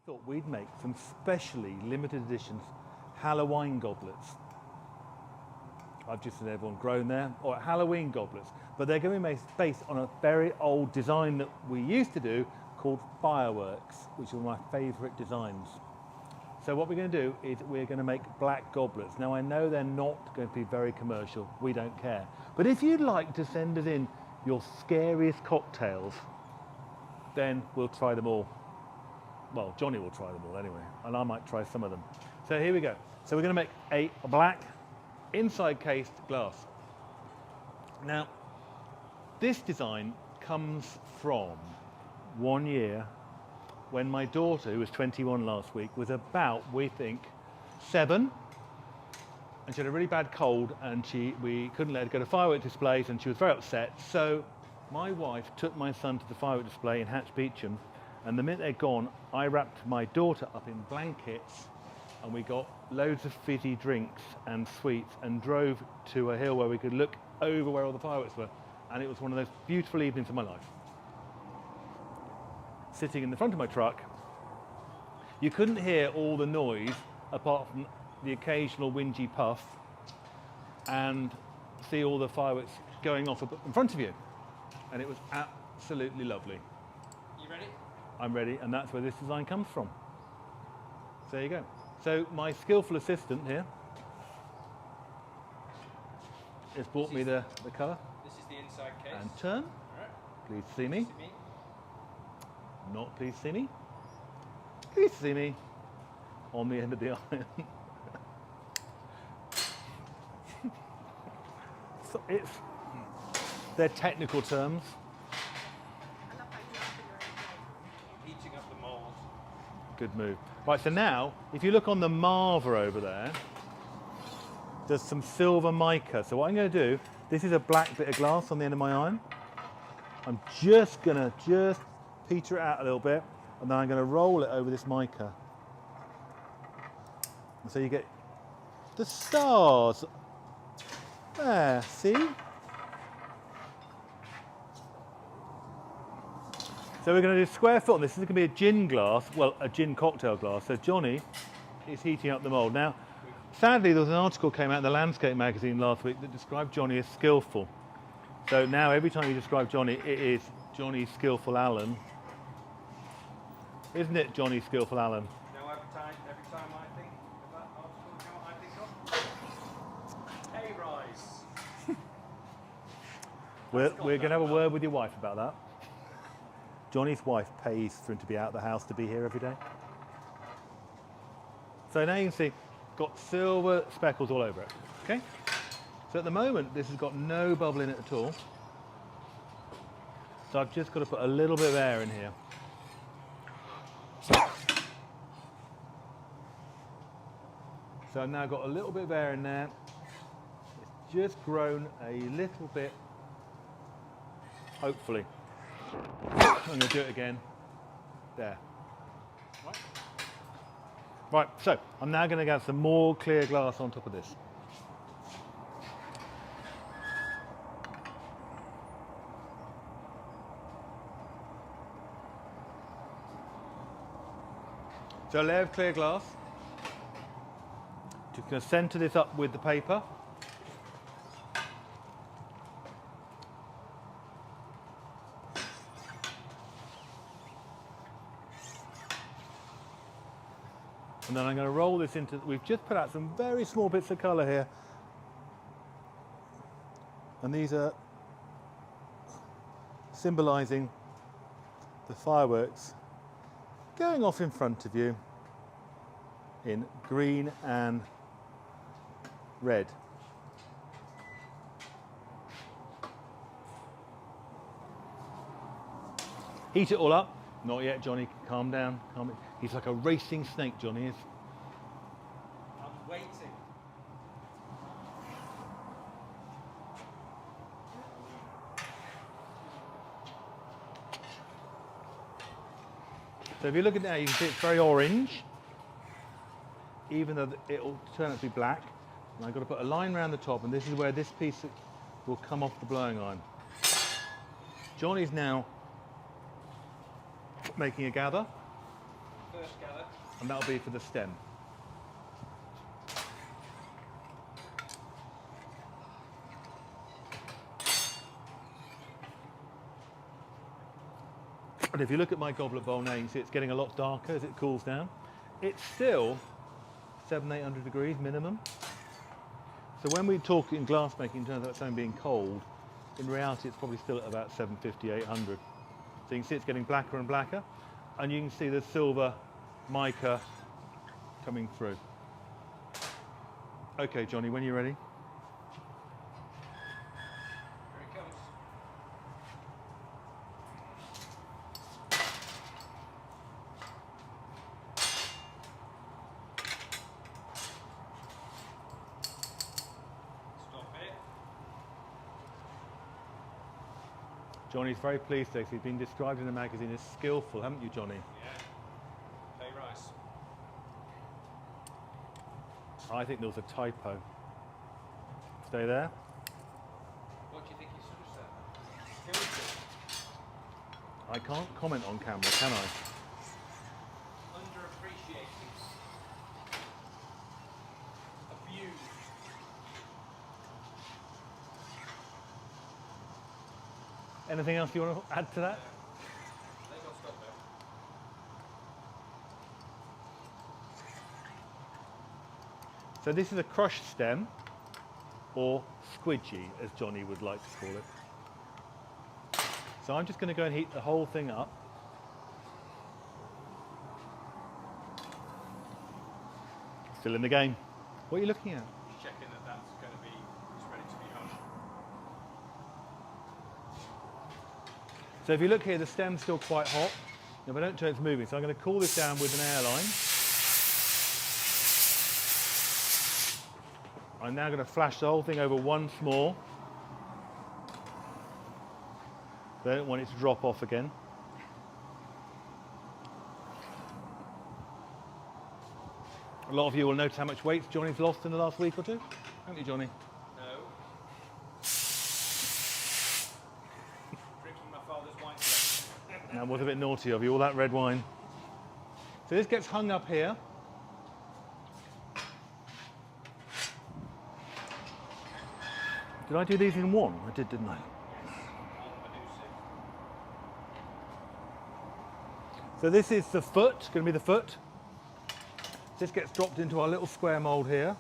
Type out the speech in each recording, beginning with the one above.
thought we'd make some specially limited editions Hallowine goblets. I've just seen everyone grown there, or Halloween goblets, but they're going to be based on a very old design that we used to do called fireworks, which are my favourite designs. So what we're going to do is we're going to make black goblets. Now I know they're not going to be very commercial, we don't care. But if you'd like to send us in your scariest cocktails, then we'll try them all. Well, Johnny will try them all anyway, and I might try some of them. So here we go. So we're going to make a black inside cased glass. Now, this design comes from 1 year when my daughter, who was 21 last week, was about, we think, 7, and she had a really bad cold, and we couldn't let her go to firework displays, and she was very upset. So my wife took my son to the firework display in Hatch Beecham, and the minute they'd gone, I wrapped my daughter up in blankets, and we got loads of fizzy drinks and sweets and drove to a hill where we could look over where all the fireworks were, and it was one of those beautiful evenings of my life. Sitting in the front of my truck, you couldn't hear all the noise apart from the occasional whingy puff, and see all the fireworks going off in front of you, and it was absolutely lovely. You ready? I'm ready, and that's where this design comes from. So there you go. So my skillful assistant here has brought me the colour. This is the inside case. And turn. All right. Please see me. See me. Not please see me. Please see me. On the end of the iron. So they're technical terms. Heating up the mould. Good move. Right, so now, if you look on the marver over there, there's some silver mica. So what I'm going to do, this is a black bit of glass on the end of my iron. I'm just going to peter it out a little bit, and then I'm going to roll it over this mica. And so you get the stars. There, see? So we're going to do square foot. This is going to be a gin glass, well, a gin cocktail glass. So Johnny is heating up the mould. Now, sadly, there was an article came out in the Landscape magazine last week that described Johnny as skillful. So now every time you describe Johnny, it is Johnny Skillful Allen. Isn't it, Johnny Skillful Allen? Now every time I think of that article, you know what I think of? Pay rise. We're going to have a word with your wife about that. Johnny's wife pays for him to be out of the house to be here every day. So now you can see, got silver speckles all over it, okay? So at the moment, this has got no bubble in it at all. So I've just got to put a little bit of air in here. So I've now got a little bit of air in there. It's just grown a little bit, hopefully. I'm going to do it again. There. Right, so I'm now going to get some more clear glass on top of this. So a layer of clear glass. Just going to centre this up with the paper. And then I'm going to roll this into, we've just put out some very small bits of colour here. And these are symbolising the fireworks going off in front of you in green and red. Heat it all up. Not yet, Johnny. Calm down. He's like a racing snake, Johnny is. I'm waiting. So if you look at it now, you can see it's very orange, even though it'll turn out to be black. And I've got to put a line around the top, and this is where this piece will come off the blowing iron. Johnny's now making a gather. first gather. And that'll be for the stem. And if you look at my goblet bowl now, you can see it's getting a lot darker as it cools down. It's still 700-800 degrees minimum. So when we talk in glass making in terms of something being cold, in reality it's probably still at about 750, 800. So you can see it's getting blacker and blacker, and you can see the silver mica coming through. Okay, Johnny, when you're ready. Here it comes. Stop it. Johnny's very pleased today. He's been described in the magazine as skillful, haven't you, Johnny? Yeah. Hey, rice. I think there was a typo. Stay there. What do you think you should have said? Skillful. I can't comment on camera, can I? Underappreciated. Abused. Anything else you want to add to that? They got stop there. So this is a crushed stem, or squidgy, as Johnny would like to call it. So I'm just going to go and heat the whole thing up. Still in the game. What are you looking at? Checking that that's going to be it's ready to be hung. So if you look here, the stem's still quite hot. If I don't turn, it's moving. So I'm going to cool this down with an airline. I'm now going to flash the whole thing over once more. I don't want it to drop off again. A lot of you will notice how much weight Johnny's lost in the last week or two. Haven't you, Johnny? No. Drinking my father's wine collection. That was a bit naughty of you, all that red wine. So this gets hung up here. Did I do these in one? I did, didn't I? So this is the foot, going to be the foot. This gets dropped into our little square mould here,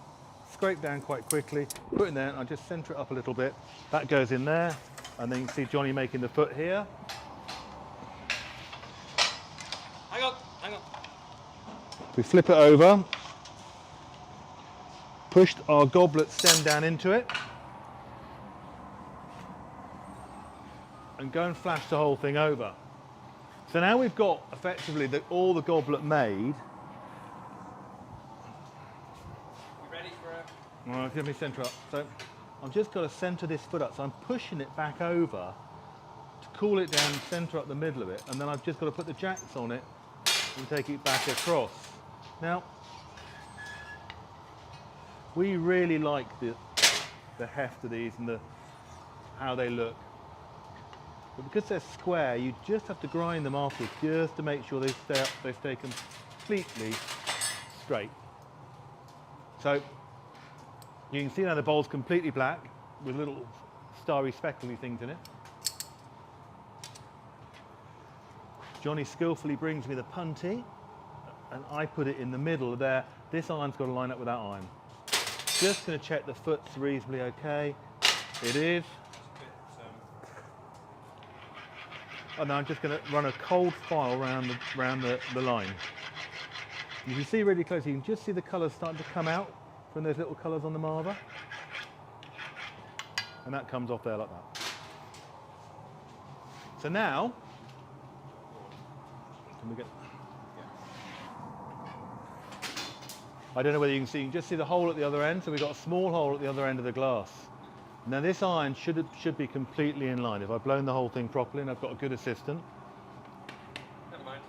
scrape down quite quickly, put in there, and I just centre it up a little bit. That goes in there, and then you can see Johnny making the foot here. Hang on, hang on. We flip it over, pushed our goblet stem down into it, and go and flash the whole thing over. So now we've got effectively all the goblet made. You ready for a... Well, give me centre up. So I've just got to centre this foot up. So I'm pushing it back over to cool it down, centre up the middle of it, and then I've just got to put the jacks on it and take it back across. Now, we really like the heft of these and how they look. But because they're square, you just have to grind them afterwards just to make sure they stay completely straight. So you can see now the bowl's completely black with little starry speckly things in it. Johnny skillfully brings me the punty and I put it in the middle there. This iron's got to line up with that iron. Just going to check the foot's reasonably okay. It is. And now I'm just going to run a cold file around the line. You can see really close, you can just see the colours starting to come out from those little colours on the marver. And that comes off there like that. So now, can we get... I don't know whether you can just see the hole at the other end. So we've got a small hole at the other end of the glass. Now this iron should be completely in line. If I've blown the whole thing properly and I've got a good assistant. Never mind.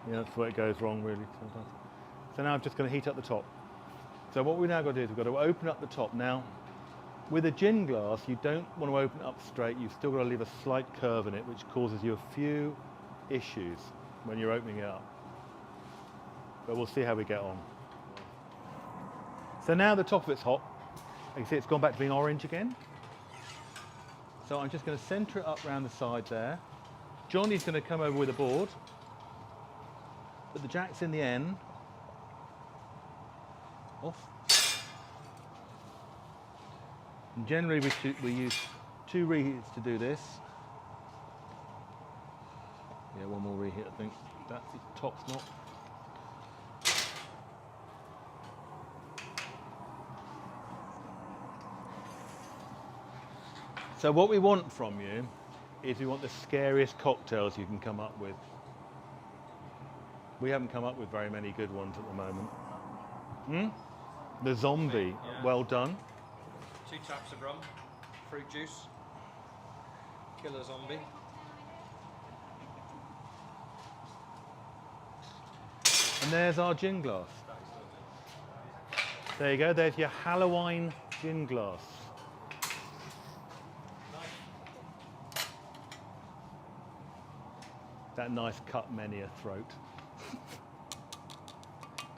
Yeah, that's where it goes wrong really sometimes. So now I'm just going to heat up the top. So what we now got to do is we've got to open up the top. Now, with a gin glass, you don't want to open it up straight. You've still got to leave a slight curve in it, which causes you a few issues when you're opening it up. but we'll see how we get on. So now the top of it's hot. You can see it's gone back to being orange again. So I'm just going to centre it up around the side there. Johnny's going to come over with a board. Put the jacks in the end. Off. And generally we use 2 reheats to do this. Yeah, 1 more reheat I think. That the top's not. So what we want from you is we want the scariest cocktails you can come up with. We haven't come up with very many good ones at the moment. The zombie, Yeah. well done. 2 taps of rum, fruit juice, killer zombie. And there's our gin glass. There you go, there's your Hallowine gin glass. That nice cut many a throat.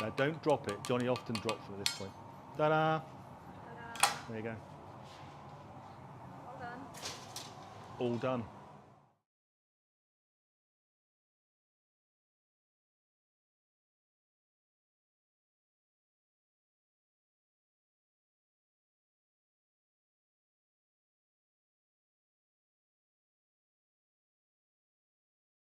Now don't drop it. Johnny often drops them at this point. Ta-da! Ta-da. There you go. Well done. All done.